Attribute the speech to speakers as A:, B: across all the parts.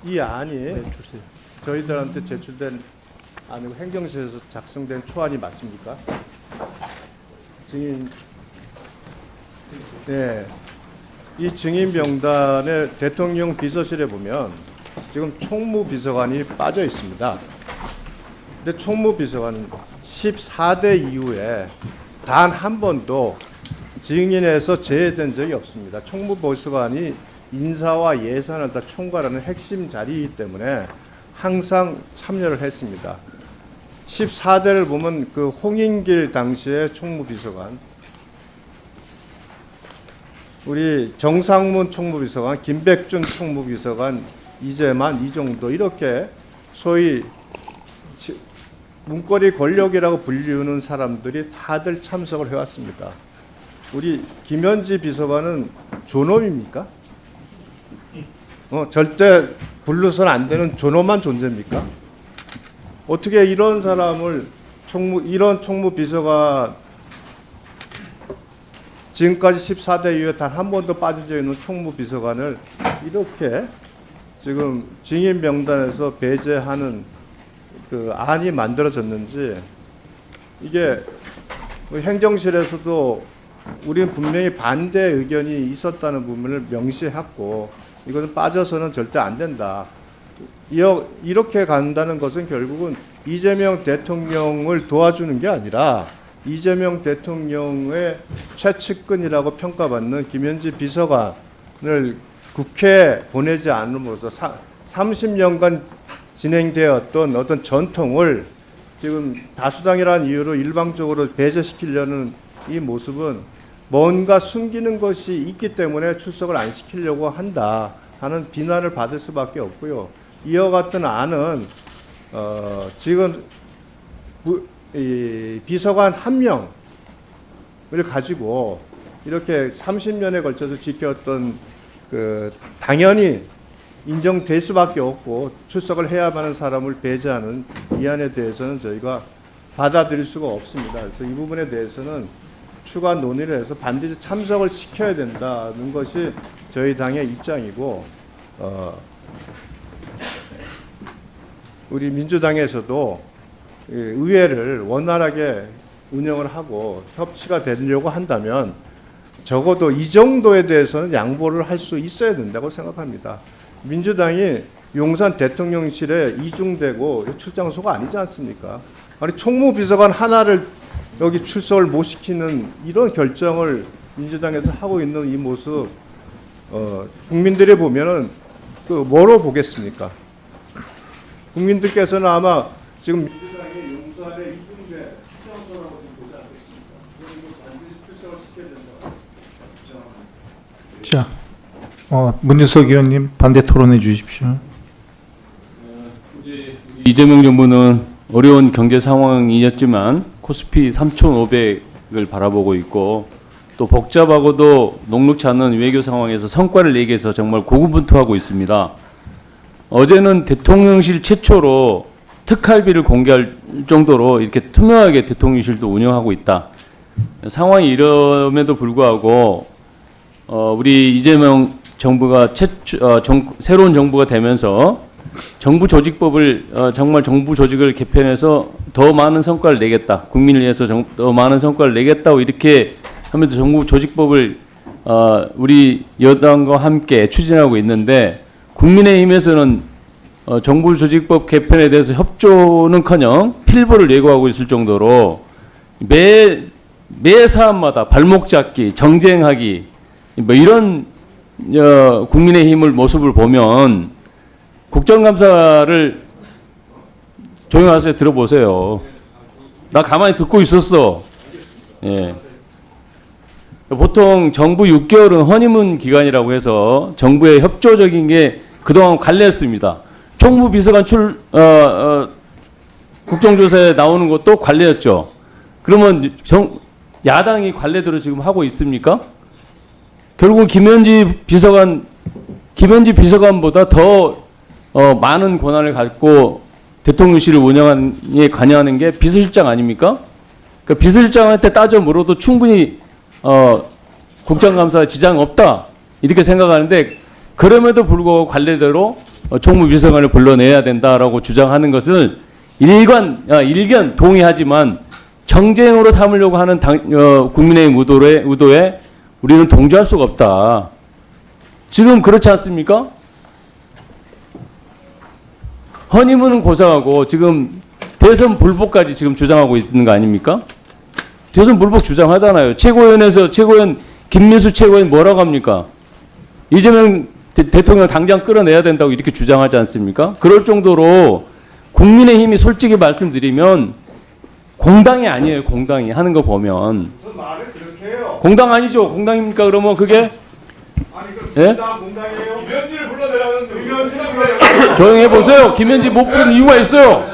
A: 이 안이
B: 주세요.
A: 저희들한테 제출된 아니고 행정실에서 작성된 초안이 맞습니까? 증인, 네, 이 증인 명단의 대통령 비서실에 보면 지금 총무비서관이 빠져 있습니다. 근데 총무비서관 14대 이후에 단 한 번도 증인에서 제외된 적이 없습니다. 총무비서관이 인사와 예산을 다 총괄하는 핵심 자리이기 때문에 항상 참여를 했습니다. 14대를 보면 그 홍인길 당시의 총무비서관, 우리 정상문 총무비서관, 김백준 총무비서관, 이재만, 이정도 이렇게 소위 문거리 권력이라고 불리우는 사람들이 다들 참석을 해왔습니다. 우리 김현지 비서관은 존엄입니까? 절대 불러서는 안 되는 존엄한 존재입니까? 어떻게 이런 사람을 이런 총무비서관, 지금까지 14대 이후에 단 한 번도 빠져져 있는 총무비서관을 이렇게 지금 증인 명단에서 배제하는 그 안이 만들어졌는지, 이게 행정실에서도 우리는 분명히 반대 의견이 있었다는 부분을 명시했고, 이것은 빠져서는 절대 안 된다. 이렇게 간다는 것은 결국은 이재명 대통령을 도와주는 게 아니라 이재명 대통령의 최측근이라고 평가받는 김현지 비서관을 국회에 보내지 않음으로써 30년간 진행되었던 어떤 전통을 지금 다수당이라는 이유로 일방적으로 배제시키려는 이 모습은 뭔가 숨기는 것이 있기 때문에 출석을 안 시키려고 한다 하는 비난을 받을 수밖에 없고요. 이와 같은 안은 지금 비서관 한 명을 가지고 이렇게 30년에 걸쳐서 지켰던 그 당연히 인정될 수밖에 없고 출석을 해야만 하는 사람을 배제하는 이 안에 대해서는 저희가 받아들일 수가 없습니다. 그래서 이 부분에 대해서는 추가 논의를 해서 반드시 참석을 시켜야 된다는 것이 저희 당의 입장이고, 우리 민주당에서도 의회를 원활하게 운영을 하고 협치가 되려고 한다면 적어도 이 정도에 대해서는 양보를 할 수 있어야 된다고 생각합니다. 민주당이 용산 대통령실에 이중되고 출장소가 아니지 않습니까? 아니 총무비서관 하나를 여기 출석을 못 시키는 이런 결정을 민주당에서 하고 있는 이 모습, 국민들이 보면은 그 뭐로 보겠습니까? 국민들께서는 아마 지금 민주당이 용산에 이중대 출장소라고 보지 않겠습니까? 그리고 반드시 출석을 시켜야 된다.
B: 자, 문준석 의원님 반대 토론해 주십시오.
C: 이재명 정부는 어려운 경제 상황이었지만 코스피 3,500을 바라보고 있고, 또 복잡하고도 녹록치 않은 외교 상황에서 성과를 내기 위해서 정말 고군분투하고 있습니다. 어제는 대통령실 최초로 특활비를 공개할 정도로 이렇게 투명하게 대통령실도 운영하고 있다. 상황이 이럼에도 불구하고 우리 이재명 정부가 새로운 정부가 되면서 정부 조직법을 정말 정부 조직을 개편해서 더 많은 성과를 내겠다, 국민을 위해서 더 많은 성과를 내겠다고 이렇게 하면서 정부 조직법을 우리 여당과 함께 추진하고 있는데, 국민의힘에서는 정부 조직법 개편에 대해서 협조는커녕 필보를 예고하고 있을 정도로 매 사안마다 발목 잡기, 정쟁하기, 뭐 이런 국민의힘을 모습을 보면 국정감사를 조용히 하세요. 들어보세요. 나 가만히 듣고 있었어. 예. 보통 정부 6개월은 허니문 기간이라고 해서 정부의 협조적인 게 그동안 관례였습니다. 총무비서관 국정조사에 나오는 것도 관례였죠. 그러면 야당이 관례대로 지금 하고 있습니까? 결국 김현지 비서관보다 더 많은 권한을 갖고 대통령실을 운영에 관여하는 게 비서실장 아닙니까? 그 비서실장한테 따져 물어도 충분히 국정감사 지장 없다 이렇게 생각하는데, 그럼에도 불구하고 관례대로 총무비서관을 불러내야 된다라고 주장하는 것은 일견 동의하지만 정쟁으로 삼으려고 하는 국민의힘 의도에 우리는 동조할 수가 없다. 지금 그렇지 않습니까? 허니문은 고사하고 지금 대선 불복까지 지금 주장하고 있는 거 아닙니까? 대선 불복 주장하잖아요. 최고위원 김민수 최고위원 뭐라고 합니까? 이재명 대통령 당장 끌어내야 된다고 이렇게 주장하지 않습니까? 그럴 정도로 국민의힘이 솔직히 말씀드리면 공당이 아니에요. 공당이 하는 거 보면.
A: 무슨 말을 그렇게 해요?
C: 공당 아니죠? 공당입니까? 그러면 그게
A: 아니 그
C: 예?
A: 공당이에요?
D: 김현지를 불러내라는데
C: 조용히 해보세요. 김현지 못 부르는 이유가 있어요.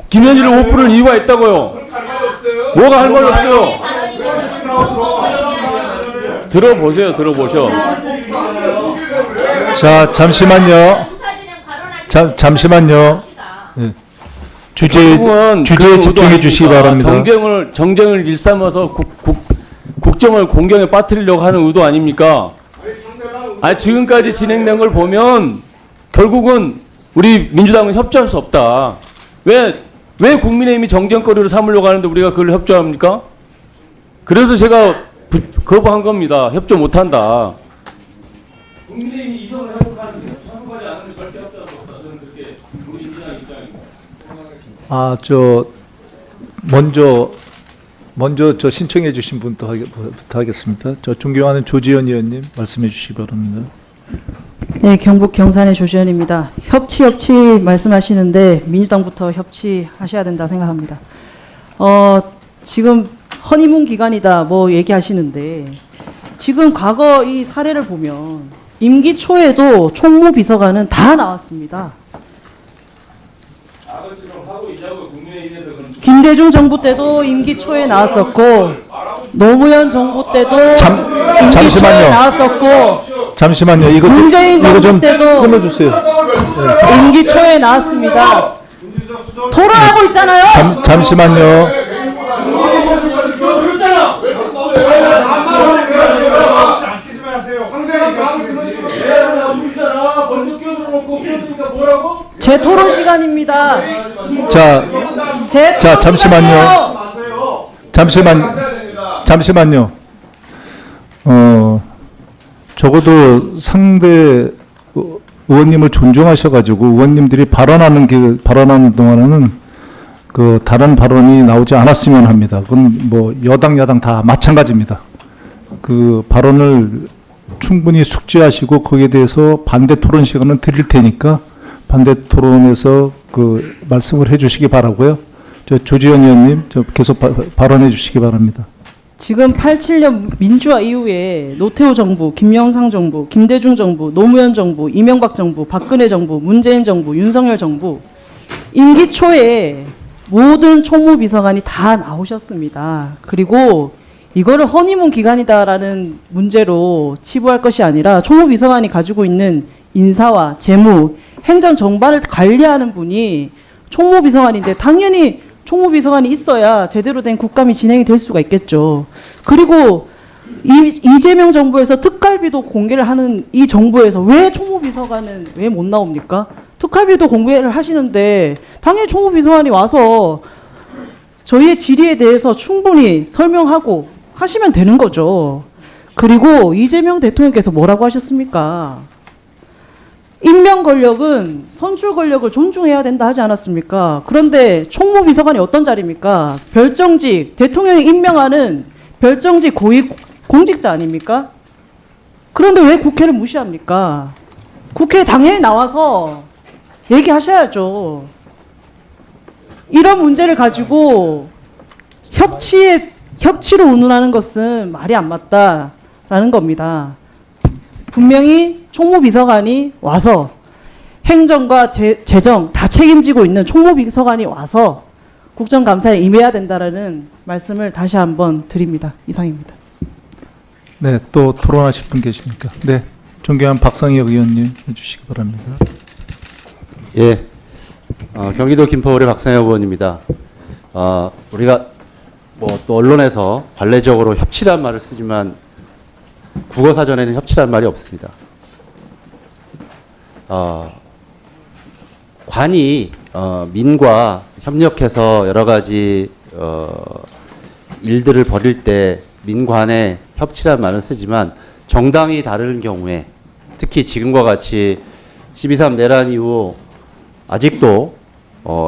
C: 김현지를 못 부르는 이유가 있다고요.
D: 할 말이 없어요.
C: 뭐가 할 말이 없어요. 들어보세요.
B: 자, 잠시만요. 잠시만요. 예. 주제에 집중해 주시기 바랍니다.
C: 정쟁을 일삼아서 국정을 공경에 빠뜨리려고 하는 의도 아닙니까? 지금까지 진행된 걸 보면 결국은 우리 민주당은 협조할 수 없다. 왜 국민의힘이 정쟁거리로 삼으려고 하는데 우리가 그걸 협조합니까? 그래서 제가 거부한 겁니다. 협조 못한다. 국민의힘이 이성을 회복하지 않으면 절대 협조할 수 없다. 저는 그렇게 우리 민주당 입장입니다.
B: 먼저 저 신청해 주신 분부터 하겠습니다. 저 존경하는 조지현 의원님 말씀해 주시기 바랍니다.
E: 네, 경북 경산의 조지현입니다. 협치 말씀하시는데 민주당부터 협치하셔야 된다 생각합니다. 지금 허니문 기간이다 뭐 얘기하시는데 지금 과거 이 사례를 보면 임기 초에도 총무비서관은 다 나왔습니다. 김대중 정부 때도 임기 초에 나왔었고 노무현 정부 때도 임기 초에 나왔었고
B: 잠시만요. 이거
E: 문재인
B: 좀
E: 정부 때도
B: 끊어주세요.
E: 임기 초에 나왔습니다. 토론하고 있잖아요.
B: 잠시만요.
E: 제 토론 시간입니다.
B: 자, 잠시만요. 적어도 상대 의원님을 존중하셔가지고 의원님들이 발언하는 동안에는 그 다른 발언이 나오지 않았으면 합니다. 그건 뭐 여당 야당 다 마찬가지입니다. 그 발언을 충분히 숙지하시고 거기에 대해서 반대 토론 시간은 드릴 테니까 반대 토론에서 그 말씀을 해주시기 바라고요. 저 조지현 의원님 계속 발언해 주시기 바랍니다.
E: 지금 87년 민주화 이후에 노태우 정부, 김영삼 정부, 김대중 정부, 노무현 정부, 이명박 정부, 박근혜 정부, 문재인 정부, 윤석열 정부 임기 초에 모든 총무비서관이 다 나오셨습니다. 그리고 이거를 허니문 기간이다라는 문제로 치부할 것이 아니라 총무비서관이 가지고 있는 인사와 재무, 행정 전반을 관리하는 분이 총무비서관인데 당연히 총무비서관이 있어야 제대로 된 국감이 진행이 될 수가 있겠죠. 그리고 이재명 정부에서 특갈비도 공개를 하는 이 정부에서 왜 총무비서관은 왜 못 나옵니까? 특갈비도 공개를 하시는데 당연히 총무비서관이 와서 저희의 질의에 대해서 충분히 설명하고 하시면 되는 거죠. 그리고 이재명 대통령께서 뭐라고 하셨습니까? 임명 권력은 선출 권력을 존중해야 된다 하지 않았습니까? 그런데 총무비서관이 어떤 자리입니까? 별정직, 대통령이 임명하는 별정직 고위 공직자 아닙니까? 그런데 왜 국회를 무시합니까? 국회에 당연히 나와서 얘기하셔야죠. 이런 문제를 가지고 협치로 운운하는 것은 말이 안 맞다라는 겁니다. 분명히 총무비서관이 와서 행정과 재정 다 책임지고 있는 총무비서관이 와서 국정감사에 임해야 된다라는 말씀을 다시 한번 드립니다. 이상입니다.
B: 네, 또 토론하실 분 계십니까? 네, 존경한 박상혁 의원님 해주시기 바랍니다.
F: 예, 경기도 김포울의 박상혁 의원입니다. 우리가 뭐 또 언론에서 관례적으로 협치란 말을 쓰지만 국어사전에는 협치란 말이 없습니다. 관이 민과 협력해서 여러 가지 일들을 벌일 때 민관의 협치란 말을 쓰지만 정당이 다른 경우에 특히 지금과 같이 12.3 내란 이후 아직도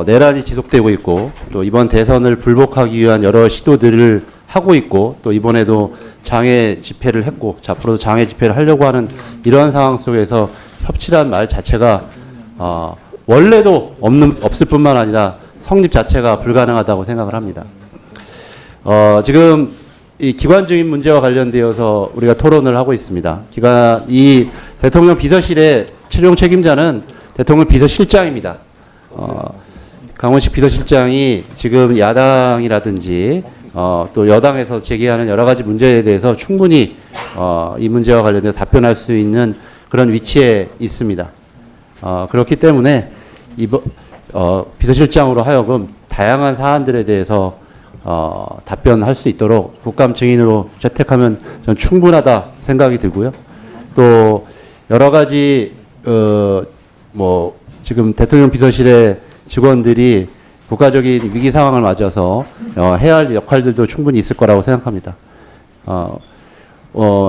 F: 내란이 지속되고 있고 또 이번 대선을 불복하기 위한 여러 시도들을 하고 있고 또 이번에도 장애 집회를 했고 앞으로도 장애 집회를 하려고 하는 이러한 상황 속에서 협치란 말 자체가 원래도 없을 뿐만 아니라 성립 자체가 불가능하다고 생각을 합니다. 지금 이 기관 증인 문제와 관련되어서 우리가 토론을 하고 있습니다. 이 대통령 비서실의 최종 책임자는 대통령 비서실장입니다. 강원식 비서실장이 지금 야당이라든지 또 여당에서 제기하는 여러 가지 문제에 대해서 충분히 이 문제와 관련해서 답변할 수 있는 그런 위치에 있습니다. 그렇기 때문에 비서실장으로 하여금 다양한 사안들에 대해서 답변할 수 있도록 국감 증인으로 채택하면 전 충분하다 생각이 들고요. 또 여러 가지 뭐 지금 대통령 비서실의 직원들이 국가적인 위기 상황을 맞아서 해야 할 역할들도 충분히 있을 거라고 생각합니다.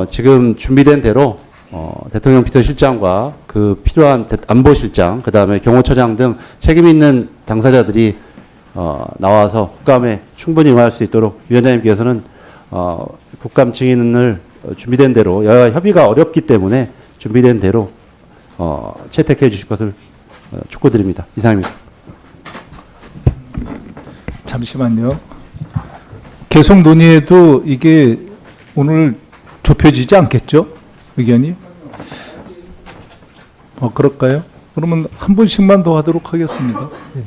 F: 지금 준비된 대로 대통령 비서실장과 그 필요한 안보실장, 그 다음에 경호처장 등 책임 있는 당사자들이 나와서 국감에 충분히 임할 수 있도록 위원장님께서는 국감 증인을 준비된 대로 여야 협의가 어렵기 때문에 준비된 대로 채택해 주실 것을 촉구드립니다. 이상입니다.
B: 잠시만요. 계속 논의해도 이게 오늘 좁혀지지 않겠죠? 의견이? 그럴까요? 그러면 한 분씩만 더 하도록 하겠습니다. 예.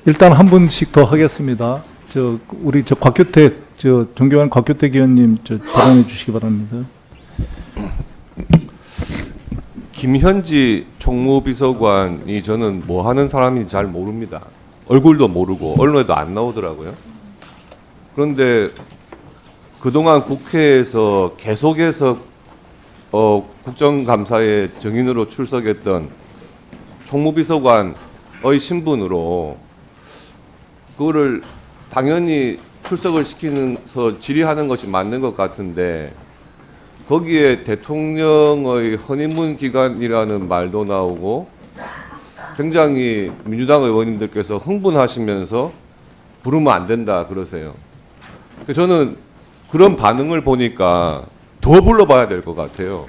B: 일단 한 분씩 더 하겠습니다. 우리 곽규택 존경하는 곽규택 의원님 발언해 주시기 바랍니다.
D: 김현지 총무비서관이 저는 뭐 하는 사람인지 잘 모릅니다. 얼굴도 모르고 언론에도 안 나오더라고요. 그런데 그동안 국회에서 계속해서 국정감사의 증인으로 출석했던 총무비서관의 신분으로 그거를 당연히 출석을 시키면서 질의하는 것이 맞는 것 같은데 거기에 대통령의 허니문 기간이라는 말도 나오고 굉장히 민주당 의원님들께서 흥분하시면서 부르면 안 된다 그러세요. 저는 그런 반응을 보니까 더 불러봐야 될 것 같아요.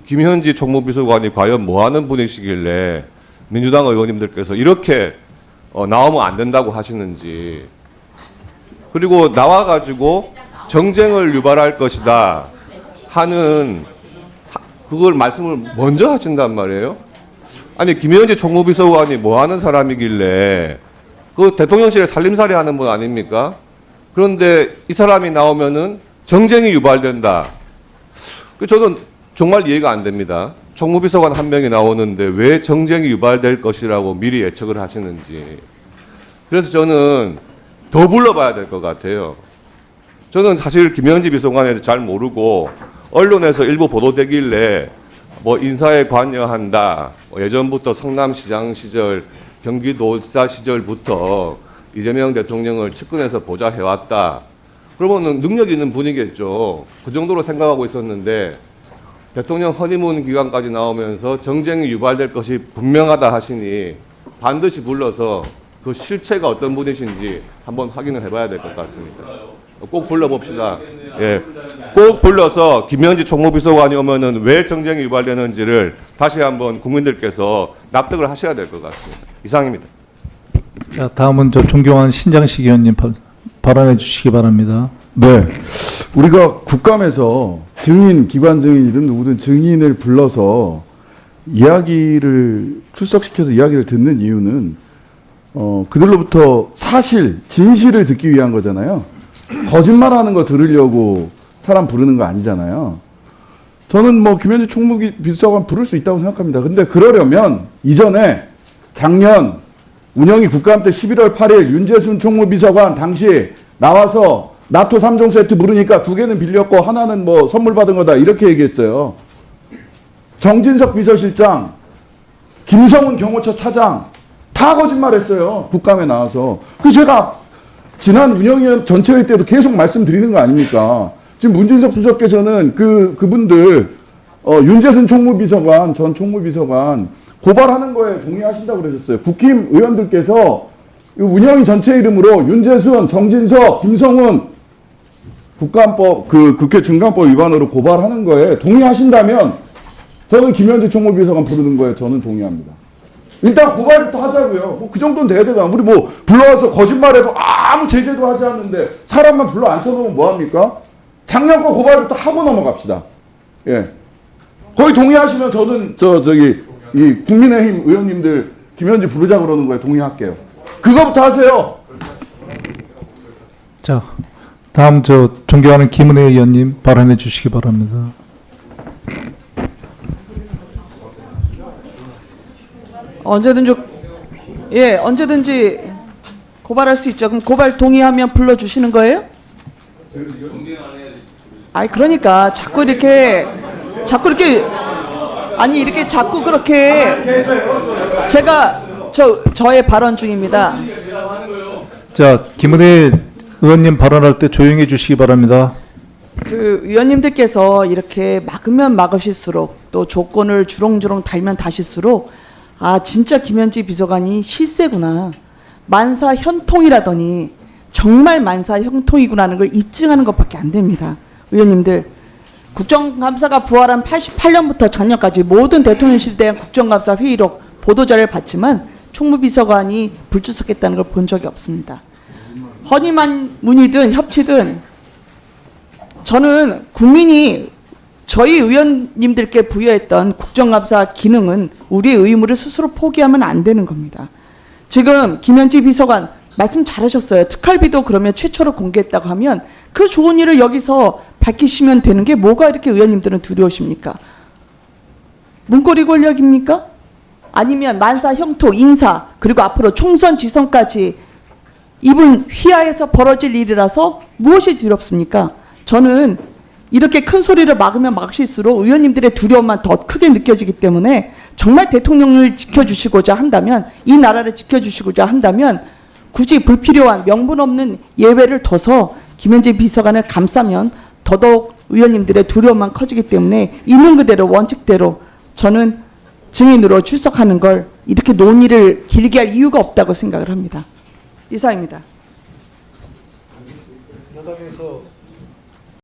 D: 김현지 총무비서관이 과연 뭐 하는 분이시길래 민주당 의원님들께서 이렇게 나오면 안 된다고 하시는지, 그리고 나와가지고 정쟁을 유발할 것이다 하는 그걸 말씀을 먼저 하신단 말이에요. 아니 김현지 총무비서관이 뭐 하는 사람이길래 그 대통령실에 살림살이 하는 분 아닙니까? 그런데 이 사람이 나오면은 정쟁이 유발된다. 저는 정말 이해가 안 됩니다. 총무비서관 한 명이 나오는데 왜 정쟁이 유발될 것이라고 미리 예측을 하시는지. 그래서 저는 더 불러봐야 될 것 같아요. 저는 사실 김현지 비서관에 대해서 잘 모르고 언론에서 일부 보도되길래 뭐 인사에 관여한다. 예전부터 성남시장 시절, 경기도지사 시절부터 이재명 대통령을 측근해서 보좌해왔다. 그러면은 능력 있는 분이겠죠. 그 정도로 생각하고 있었는데 대통령 허니문 기간까지 나오면서 정쟁이 유발될 것이 분명하다 하시니 반드시 불러서 그 실체가 어떤 분이신지 한번 확인을 해봐야 될 것 같습니다. 꼭 불러봅시다. 예, 꼭 불러서 김현지 총무비서관이 오면은 왜 정쟁이 유발되는지를 다시 한번 국민들께서 납득을 하셔야 될 것 같습니다. 이상입니다.
B: 자, 다음은 존경하는 신장식 의원님 발언해 주시기 바랍니다.
G: 네. 우리가 국감에서 증인, 기관 증인이든 누구든 증인을 불러서 출석시켜서 이야기를 듣는 이유는 그들로부터 사실, 진실을 듣기 위한 거잖아요. 거짓말하는 거 들으려고 사람 부르는 거 아니잖아요. 저는 뭐 김현지 총무비서관 부를 수 있다고 생각합니다. 근데 그러려면 이전에 작년 운영이 국감 때 11월 8일 윤재순 총무비서관 당시 나와서 나토 3종 세트 부르니까 2개는 빌렸고 하나는 뭐 선물 받은 거다 이렇게 얘기했어요. 정진석 비서실장, 김성훈 경호처 차장 다 거짓말했어요. 국감에 나와서. 그 제가 지난 운영위원 전체회의 때도 계속 말씀드리는 거 아닙니까? 지금 문진석 수석께서는 그분들 윤재순 총무비서관, 전 총무비서관 고발하는 거에 동의하신다고 그러셨어요. 국힘 의원들께서 운영위 전체 이름으로 윤재순, 정진석, 김성훈 국가안법 국회 중간법 위반으로 고발하는 거에 동의하신다면 저는 김현지 총무비서관 부르는 거에 저는 동의합니다. 일단 고발부터 하자고요. 뭐 그 정도는 돼야 되잖아. 우리 뭐 불러와서 거짓말해도 아무 제재도 하지 않는데 사람만 불러 앉혀놓으면 뭐합니까? 작년 거 고발부터 하고 넘어갑시다. 예. 거의 동의하시면 저는 이 국민의힘 의원님들 김현지 부르자 그러는 거에 동의할게요. 그거부터 하세요.
B: 자, 다음 존경하는 김은혜 의원님 발언해 주시기 바랍니다.
H: 언제든지 고발할 수 있죠. 그럼 고발 동의하면 불러주시는 거예요? 아니 그러니까 자꾸 이렇게 아니 이렇게 자꾸 그렇게 제가 저의 발언 중입니다.
B: 자, 김은혜 의원님 발언할 때 조용해 주시기 바랍니다.
H: 그 위원님들께서 이렇게 막으면 막으실수록 또 조건을 주렁주렁 달면 다실수록 아 진짜 김현지 비서관이 실세구나. 만사 현통이라더니 정말 만사 현통이구나는 걸 입증하는 것밖에 안 됩니다. 의원님들 국정감사가 부활한 88년부터 작년까지 모든 대통령실에 대한 국정감사 회의록 보도자료를 봤지만 총무비서관이 불출석했다는 걸 본 적이 없습니다. 허니만 문의든 협치든 저는 국민이 저희 의원님들께 부여했던 국정감사 기능은 우리의 의무를 스스로 포기하면 안 되는 겁니다. 지금 김현지 비서관 말씀 잘하셨어요. 특활비도 그러면 최초로 공개했다고 하면 그 좋은 일을 여기서 밝히시면 되는 게 뭐가 이렇게 의원님들은 두려우십니까? 문고리 권력입니까? 아니면 만사 형통 인사 그리고 앞으로 총선 지선까지 이분 휘하에서 벌어질 일이라서 무엇이 두렵습니까? 저는 이렇게 큰 소리를 막으면 막실수록 의원님들의 두려움만 더 크게 느껴지기 때문에 정말 대통령을 지켜주시고자 한다면 이 나라를 지켜주시고자 한다면 굳이 불필요한 명분 없는 예외를 둬서 김현지 비서관을 감싸면 더더욱 의원님들의 두려움만 커지기 때문에 있는 그대로 원칙대로 저는 증인으로 출석하는 걸 이렇게 논의를 길게 할 이유가 없다고 생각을 합니다. 이상입니다.
B: 여당에서